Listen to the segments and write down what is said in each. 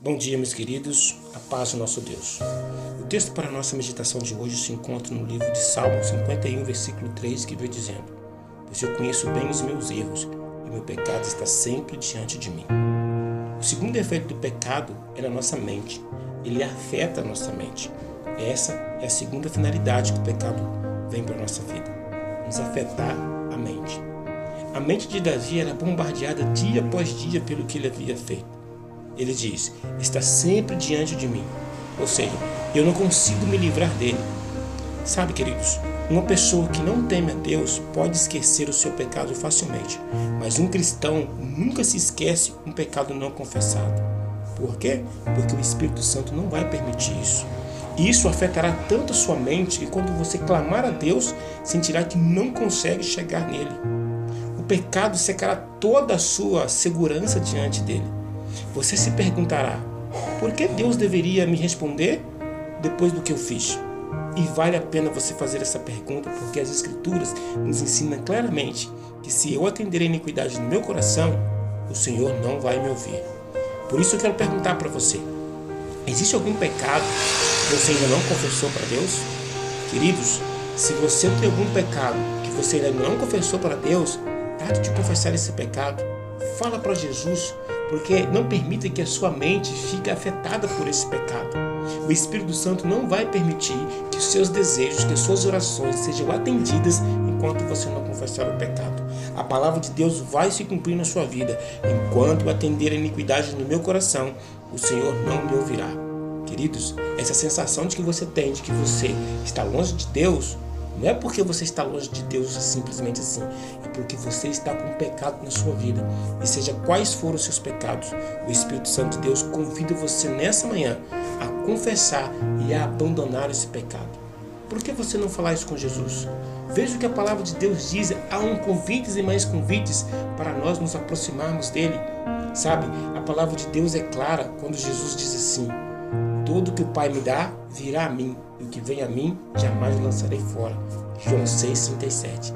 Bom dia, meus queridos, a paz do nosso Deus. O texto para a nossa meditação de hoje se encontra no livro de Salmo 51, versículo 3, que vem dizendo: Pois eu conheço bem os meus erros, e meu pecado está sempre diante de mim. O segundo efeito do pecado é na nossa mente. Ele afeta a nossa mente. Essa é a segunda finalidade que o pecado vem para a nossa vida: nos afetar a mente. A mente de Davi era bombardeada dia após dia pelo que ele havia feito. Ele diz: está sempre diante de mim. Ou seja, eu não consigo me livrar dele. Sabe, queridos, uma pessoa que não teme a Deus pode esquecer o seu pecado facilmente. Mas um cristão nunca se esquece um pecado não confessado. Por quê? Porque o Espírito Santo não vai permitir isso. E isso afetará tanto a sua mente que quando você clamar a Deus, sentirá que não consegue chegar nele. O pecado secará toda a sua segurança diante dele. Você se perguntará: por que Deus deveria me responder depois do que eu fiz? E vale a pena você fazer essa pergunta, porque as Escrituras nos ensinam claramente que se eu atender a iniquidade no meu coração, o Senhor não vai me ouvir. Por isso eu quero perguntar para você: existe algum pecado que você ainda não confessou para Deus? Queridos, se você tem algum pecado que você ainda não confessou para Deus, trate de confessar esse pecado. Fala para Jesus, porque não permita que a sua mente fique afetada por esse pecado. O Espírito Santo não vai permitir que os seus desejos, que as suas orações sejam atendidas enquanto você não confessar o pecado. A palavra de Deus vai se cumprir na sua vida. Enquanto eu atender a iniquidade no meu coração, o Senhor não me ouvirá. Queridos, essa sensação de que você tem, de que você está longe de Deus, não é porque você está longe de Deus simplesmente assim. É porque você está com pecado na sua vida. E seja quais forem os seus pecados, o Espírito Santo de Deus convida você nessa manhã a confessar e a abandonar esse pecado. Por que você não falar isso com Jesus? Veja o que a palavra de Deus diz. Há convites e mais convites para nós nos aproximarmos dele. Sabe, a palavra de Deus é clara quando Jesus diz assim: tudo que o Pai me dá virá a mim, e o que vem a mim jamais o lançarei fora. João 6,37.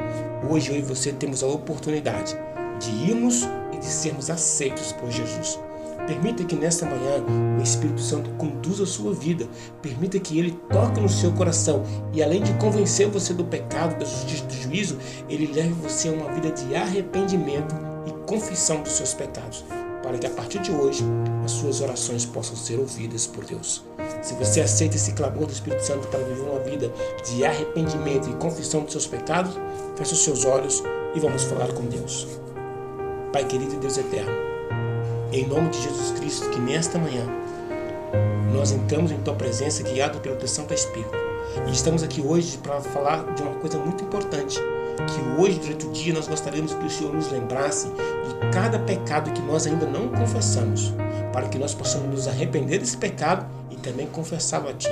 Hoje eu e você temos a oportunidade de irmos e de sermos aceitos por Jesus. Permita que nesta manhã o Espírito Santo conduza a sua vida. Permita que Ele toque no seu coração e, além de convencer você do pecado, da justiça e do juízo, Ele leve você a uma vida de arrependimento e confissão dos seus pecados, para que a partir de hoje as suas orações possam ser ouvidas por Deus. Se você aceita esse clamor do Espírito Santo para viver uma vida de arrependimento e confissão dos seus pecados, feche os seus olhos e vamos falar com Deus. Pai querido e Deus eterno, em nome de Jesus Cristo, que nesta manhã nós entramos em Tua presença guiado pelo Teu Santo Espírito. E estamos aqui hoje para falar de uma coisa muito importante, que hoje, durante o dia, nós gostaríamos que o Senhor nos lembrasse de cada pecado que nós ainda não confessamos, para que nós possamos nos arrepender desse pecado e também confessá-lo a Ti.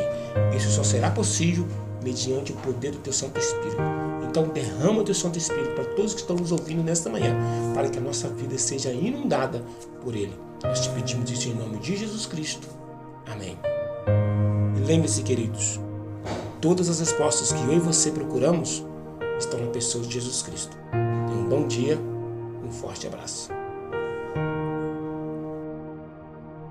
Isso só será possível mediante o poder do Teu Santo Espírito. Então derrama o Teu Santo Espírito para todos que estão nos ouvindo nesta manhã, para que a nossa vida seja inundada por Ele. Nós te pedimos isso em nome de Jesus Cristo. Amém. E lembre-se, queridos, todas as respostas que eu e você procuramos estão na pessoa de Jesus Cristo. Tenha um bom dia, um forte abraço.